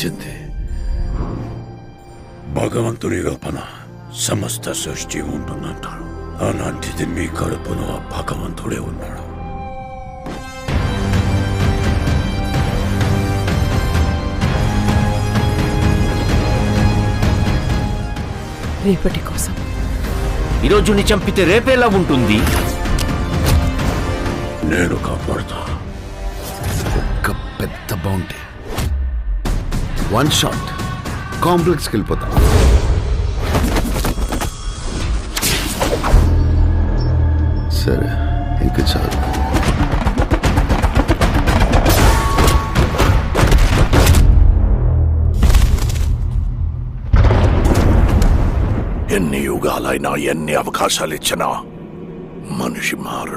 వచ్చింది. భగవంతుని కల్పన సమస్త సృష్టి ఉంటుందంటారు. అలాంటిది మీ కడుపులో ఆ భగవంతుడే ఉన్నాడు. రేపటి కోసం ఈరోజుని చంపితే రేపేలా ఉంటుంది? నేను కాపాడుతా. ఒక పెద్ద బౌంటీ, 1 షాట్ కాంప్లెక్స్కి వెళ్ళిపోతా. సరే, ఇంక చాలు. ఎన్ని యుగాలైనా ఎన్ని అవకాశాలు ఇచ్చినా మనిషి మారడు.